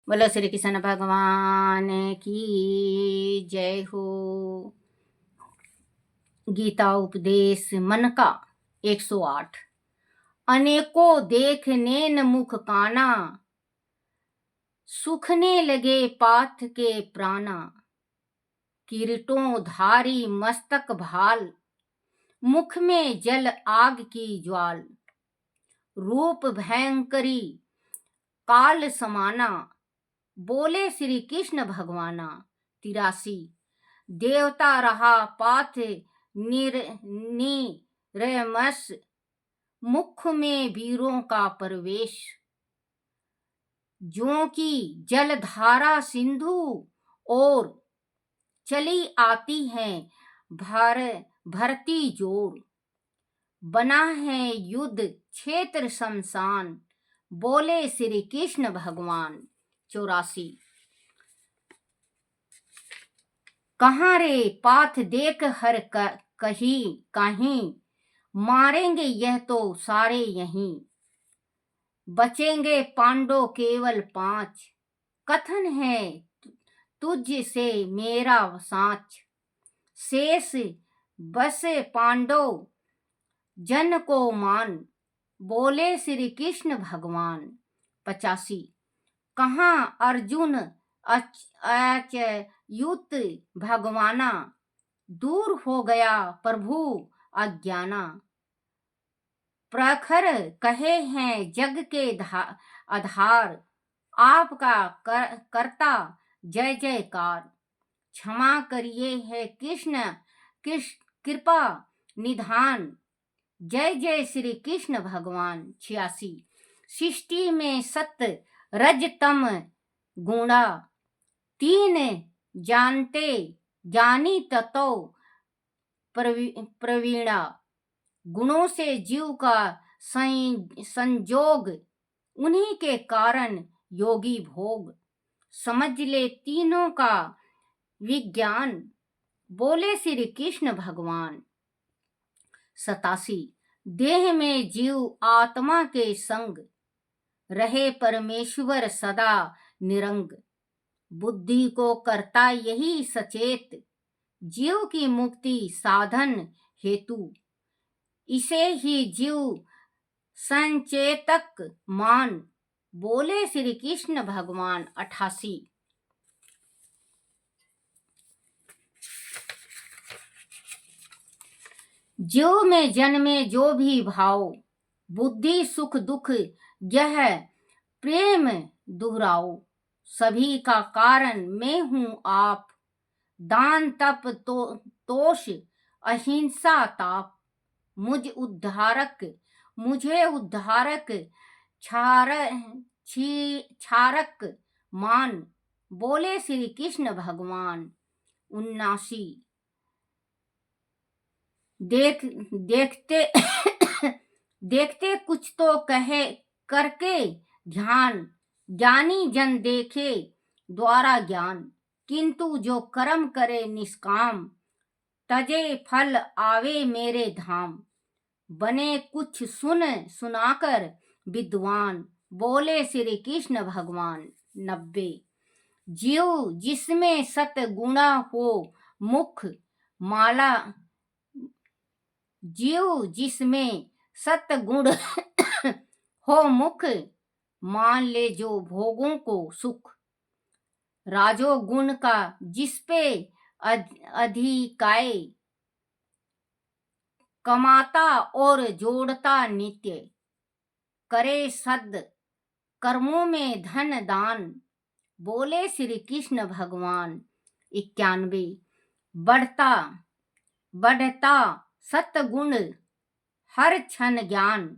बोलो श्री कृष्ण भगवान की जय हो। गीता उपदेश मन का 108। अनेको देखने न मुख काना, सुखने लगे पाथ के प्राणा। किरीटों धारी मस्तक भाल, मुख में जल आग की ज्वाल। रूप भयंकरी काल समाना, बोले श्री कृष्ण भगवाना। 83। देवता रहा पाथ निरमस, मुख में वीरों का प्रवेश। ज्यों की जलधारा सिंधु और चली आती है भरती जोर। बना है युद्ध क्षेत्र शमशान, बोले श्री कृष्ण भगवान। 84। कहाँ रे पाथ देख हर कहीं, मारेंगे यह तो सारे यहीं। बचेंगे पांडव केवल 5, कथन है तुझ से मेरा साच। शेष बस पांडव जन को मान, बोले श्री कृष्ण भगवान। 85। कहाँ अर्जुन अच्युत भगवाना, दूर हो गया प्रभु अज्ञाना। प्रखर कहे हैं जग के आधार, आपका करता जय जयकार। क्षमा करिए है कृष्ण कृपा निधान, जय जय श्री कृष्ण भगवान। 86। सृष्टि में सत्य रज तम गुणा, 3 जानते ज्ञानी ततो प्रवीणा। गुणों से जीव का संजोग, उन्हीं के कारण योगी भोग। समझ ले तीनों का विज्ञान, बोले श्री कृष्ण भगवान। 87। देह में जीव आत्मा के संग, रहे परमेश्वर सदा निरंग। बुद्धि को करता यही सचेत, जीव की मुक्ति साधन हेतु। इसे ही जीव संचेतक मान, बोले श्री कृष्ण भगवान। 88। जीव में जन्मे जो भी भाव, बुद्धि सुख दुख यह प्रेम दुहराओ। सभी का कारण मैं हूँ आप, दान तप तोष अहिंसा ताप। मुझे उद्धारक क्षारक मान, बोले श्री कृष्ण भगवान। 79। देखते देखते कुछ तो कहे करके ध्यान, ज्ञानी जन देखे द्वारा ज्ञान। किंतु जो कर्म करे निष्काम, तजे फल आवे मेरे धाम। बने कुछ सुनाकर विद्वान, बोले श्री कृष्ण भगवान। 90। जीव जिसमें सतगुणा हो मुख माला, जीव जिसमें सतगुण हो मुख, मान ले जो भोगों को सुख। राजोगुण का जिस पे अधिकाय, कमाता और जोड़ता नित्य। करे सद कर्मों में धन दान, बोले श्री कृष्ण भगवान। 91। बढ़ता सतगुण हर क्षण ज्ञान,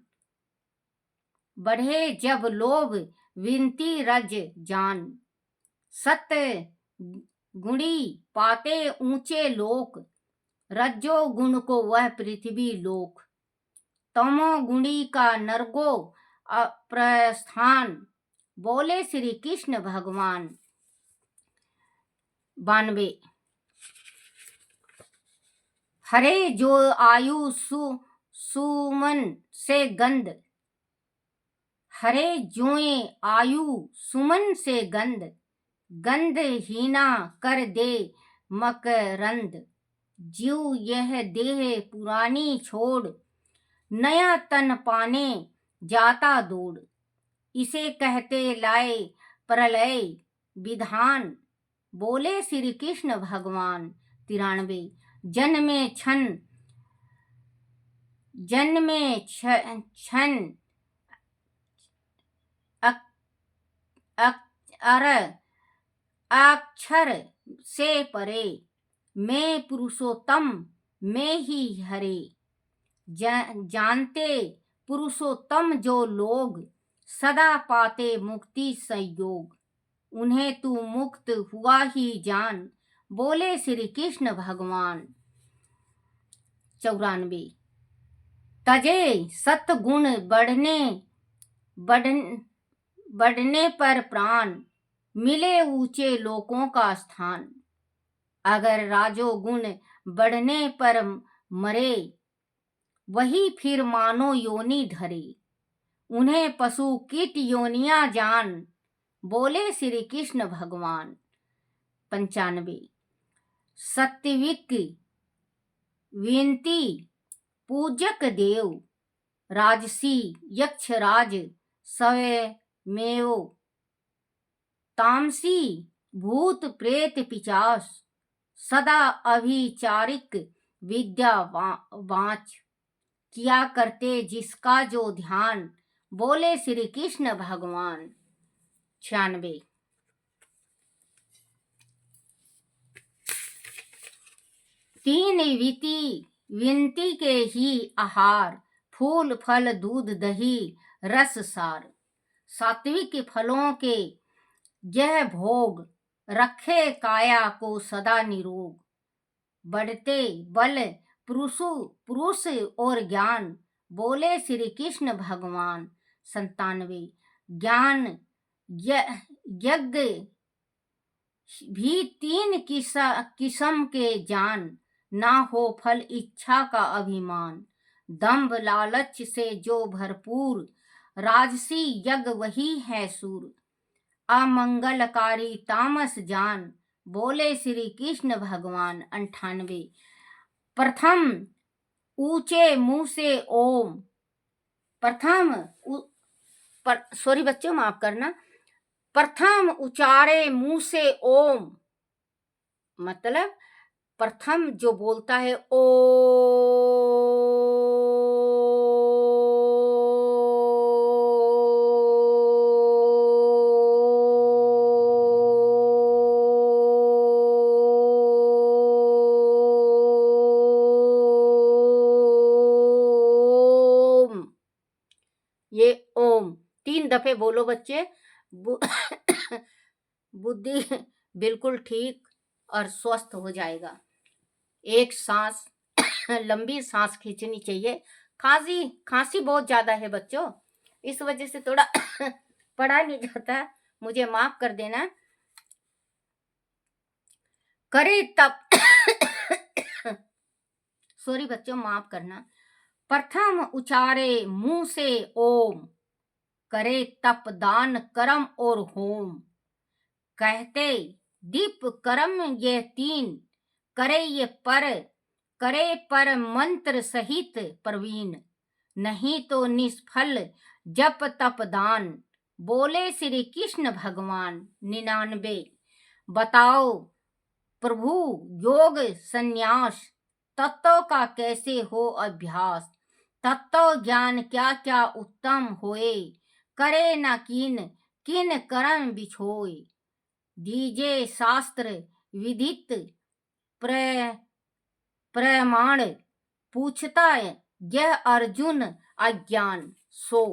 बढ़े जब लोभ विनती रज जान। सत्य गुणी पाते ऊंचे लोक, रज्जो गुण को वह पृथ्वी लोक। तमो गुणी का नरगो प्रस्थान, बोले श्री कृष्ण भगवान। 92। हरे जो आयु सुमन से गंध, हरे जोए आयु सुमन से गंध, गंध हीना कर दे मकरंद। जीव यह देह पुरानी छोड़, नया तन पाने जाता दौड़। इसे कहते लाए प्रलय विधान, बोले श्री कृष्ण भगवान। 93 जन्मे क्षण अक्षर से परे, मैं पुरुषोत्तम मैं ही हरे। जानते पुरुषोत्तम जो लोग, सदा पाते मुक्ति संयोग। उन्हें तू मुक्त हुआ ही जान, बोले श्री कृष्ण भगवान। 94 तजे सतगुण बढ़ने पर प्राण, मिले ऊंचे लोकों का स्थान। अगर राजोगुण बढ़ने पर मरे, वही फिर मानो योनि धरे। उन्हें पशु कीट योनियां जान, बोले श्री कृष्ण भगवान। 95 सात्विक विनती पूजक देव, राजसी यक्षराज स्वयमेव। तामसी भूत प्रेत पिशाच, सदा अभिचारिक विद्या वाच। किया करते जिसका जो ध्यान, बोले श्री कृष्ण भगवान। 96 तीन विनती के ही आहार, फूल फल दूध दही रस सार। सात्विक फलों के यह भोग, रखे काया को सदा निरोग। बढ़ते बल पुरुष और ज्ञान, बोले श्री कृष्ण भगवान। 97 ज्ञान यज्ञ भी तीन किस्म के जान, ना हो फल इच्छा का अभिमान। दंभ लालच से जो भरपूर, राजसी यज्ञ वही है सूर। अमंगलकारी तामस जान, बोले श्री कृष्ण भगवान। 98 प्रथम ऊंचे मुंह से ओम, सॉरी बच्चों माफ करना, प्रथम उचारे मुंह से ओम, मतलब प्रथम जो बोलता है ये ओम 3 दफे बोलो बच्चे। बुद्धि बिल्कुल ठीक और स्वस्थ हो जाएगा। एक सांस लंबी सांस खींचनी चाहिए। खांसी बहुत ज्यादा है बच्चों, इस वजह से थोड़ा पढ़ा नहीं जाता, मुझे माफ कर देना। करे तब सॉरी बच्चों माफ करना। प्रथम उचारे मुंह से ओम, करे तप दान कर्म और होम। कहते दीप कर्म ये 3, करे पर मंत्र सहित प्रवीण। नहीं तो निष्फल जप तप दान, बोले श्री कृष्ण भगवान। 99 बताओ प्रभु योग संन्यास, तत्व का कैसे हो अभ्यास। तत्व ज्ञान क्या क्या उत्तम होए, करे न किन कर्म बिछोए। दीजे शास्त्र विदित प्रमाण, पूछता यह अर्जुन अज्ञान सो।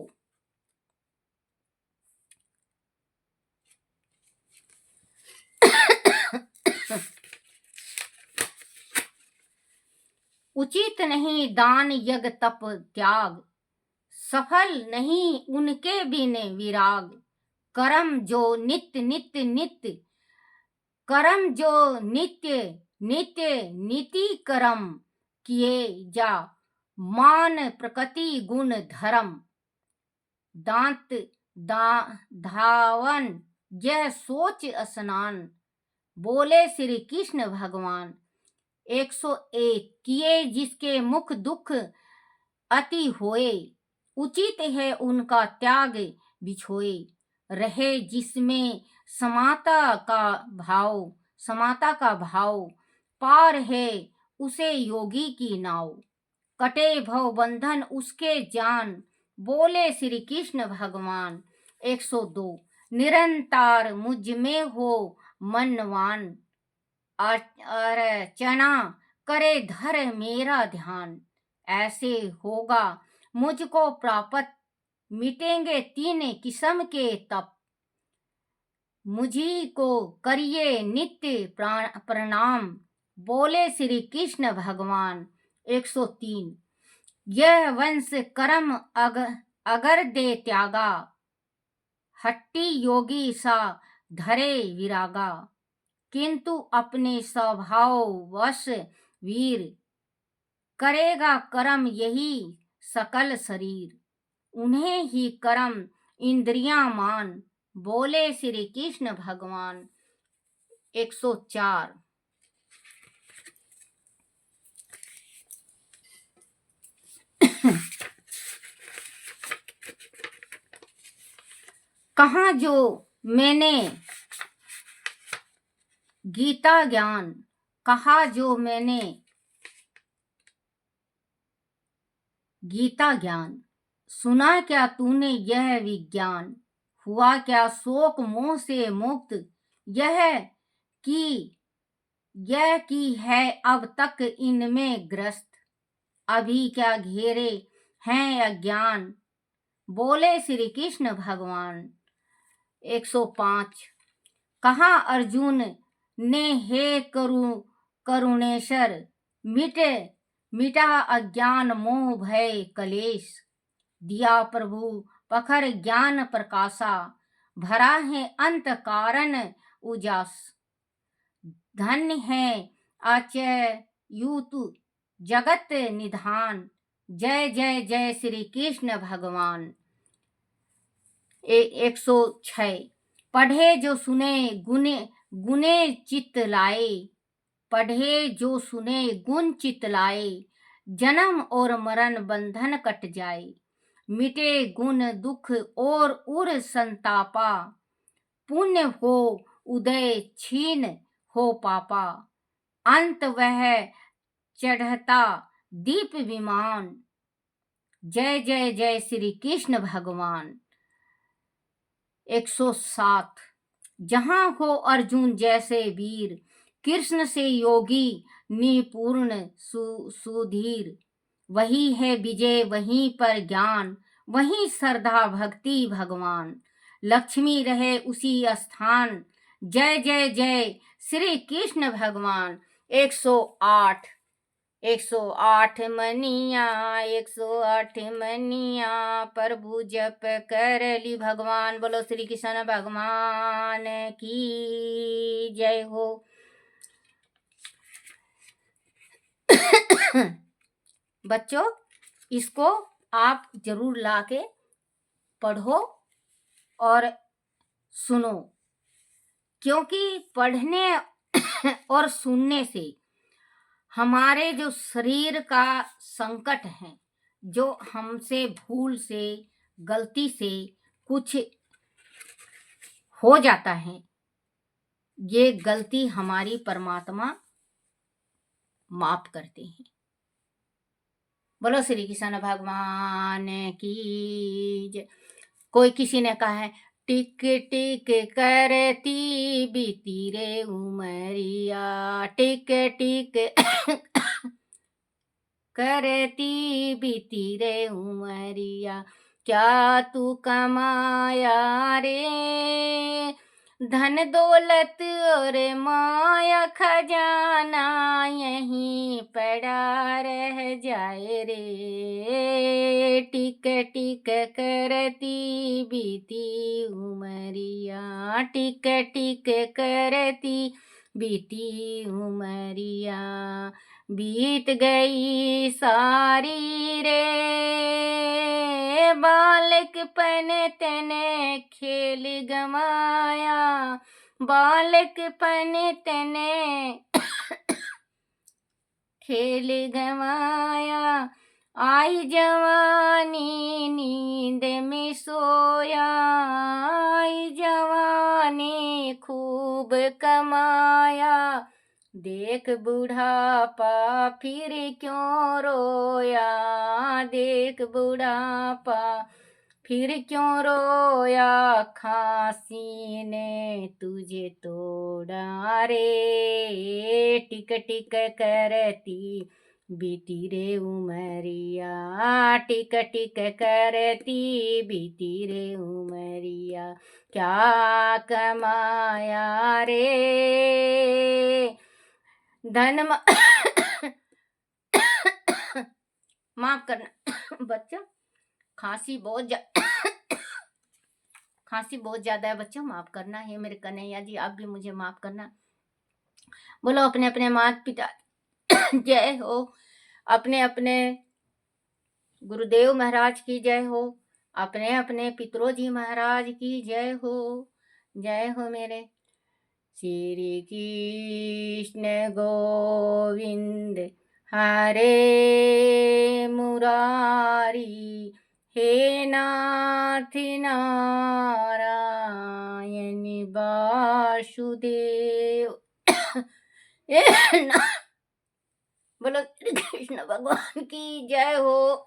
उचित नहीं दान यज्ञ तप त्याग, सफल नहीं उनके बिन विराग। कर्म जो नित्य नीति कर्म किए जा, मान प्रकृति गुण धर्म। दांत धावन यह सोच स्नान, बोले श्री कृष्ण भगवान। 101 किए जिसके मुख दुख अति होए, उचित है उनका त्याग बिछोए। रहे जिसमें समाता का भाव, पार है उसे योगी की नाव। कटे भव बंधन उसके जान, बोले श्री कृष्ण भगवान। 102 निरंतर मुझ में हो मनवान, अर्चना करे धर मेरा ध्यान। ऐसे होगा मुझको प्राप्त, मिटेंगे 3 किस्म के तप। मुझी को करिए नित्य प्रणाम, बोले श्री कृष्ण भगवान। 103 यह वंश कर्म अगर दे त्यागा, हट्टी योगी सा धरे विरागा। किंतु अपने स्वभाव वश वीर, करेगा कर्म यही सकल शरीर। उन्हें ही कर्म इंद्रियां मान, बोले श्री कृष्ण भगवान। 104 कहा जो मैंने गीता ज्ञान, कहा जो मैंने गीता ज्ञान। सुना क्या तूने यह विज्ञान, हुआ क्या शोक मोह से मुक्त। यह की है अब तक इनमें ग्रस्त, अभी क्या घेरे हैं अज्ञान, बोले श्री कृष्ण भगवान। 105 कहा अर्जुन ने हे करुणेश्वर, मिटा अज्ञान मोह भय कलेश। दिया प्रभु पखर ज्ञान प्रकाशा, भरा है अंत कारण उजास। धन्य है अच्युत जगत निधान, जय जय जय श्री कृष्ण भगवान। 106 पढ़े जो सुने गुने चित लाए, पढ़े जो सुने गुण चित लाए। जन्म और मरण बंधन कट जाए, मिटे गुण दुख और उर संतापा। पुण्य हो उदय छीन हो पापा, अंत वह चढ़ता दीप विमान। जय जय जय श्री कृष्ण भगवान। 107 जहां हो अर्जुन जैसे वीर, कृष्ण से योगी निपूर्ण सुधीर। वही है विजय वहीं पर ज्ञान, वहीं श्रद्धा भक्ति भगवान। लक्ष्मी रहे उसी स्थान, जय जय जय श्री कृष्ण भगवान। 108 108 मनिया 108 मनिया, प्रभु जप कर ली भगवान। बोलो श्री कृष्ण भगवान की जय हो। बच्चों इसको आप जरूर लाके पढ़ो और सुनो, क्योंकि पढ़ने और सुनने से हमारे जो शरीर का संकट है, जो हमसे भूल से गलती से कुछ हो जाता है, ये गलती हमारी परमात्मा माफ करते हैं। बोलो श्री कृष्ण भगवान की जय। कोई किसी ने कहा है टिक टिक करती बीती रे उमरिया, टिक टिक करती बीती रे उमरिया। क्या तू कमाया रे धन दौलत और माया, खजाना यहीं पड़ा रह जाए रे। टिक टिक करती बीती उमरिया, टिक टिक करती बीती उमरिया। बीत गई सारी रे, बालकपन तने खेल गमाया, बालकपन तने खेल गवाया। आई जवानी नींद में सोया, आई जवानी खूब कमाया, देख बुढ़ापा फिर क्यों रोया, देख बुढ़ापा फिर क्यों रोया, खांसी ने तुझे तोड़ा रे, टिक टिक करती बीती रे उमरिया, टिक टिक करती बीती रे उमरिया, क्या कमाया रे धन माफ करना बच्चा, खांसी बहुत खांसी बहुत ज्यादा है बच्चों, माफ करना है मेरे कन्हैया जी, आप भी मुझे माफ करना। बोलो अपने अपने माता पिता जय हो, अपने अपने गुरुदेव महाराज की जय हो, अपने अपने पितरोजी महाराज की जय हो, जय हो मेरे। श्री कृष्ण गोविंद हरे मुरारी, हे नाथ नारायण वासुदेव बोलो श्री कृष्ण भगवान की जय हो।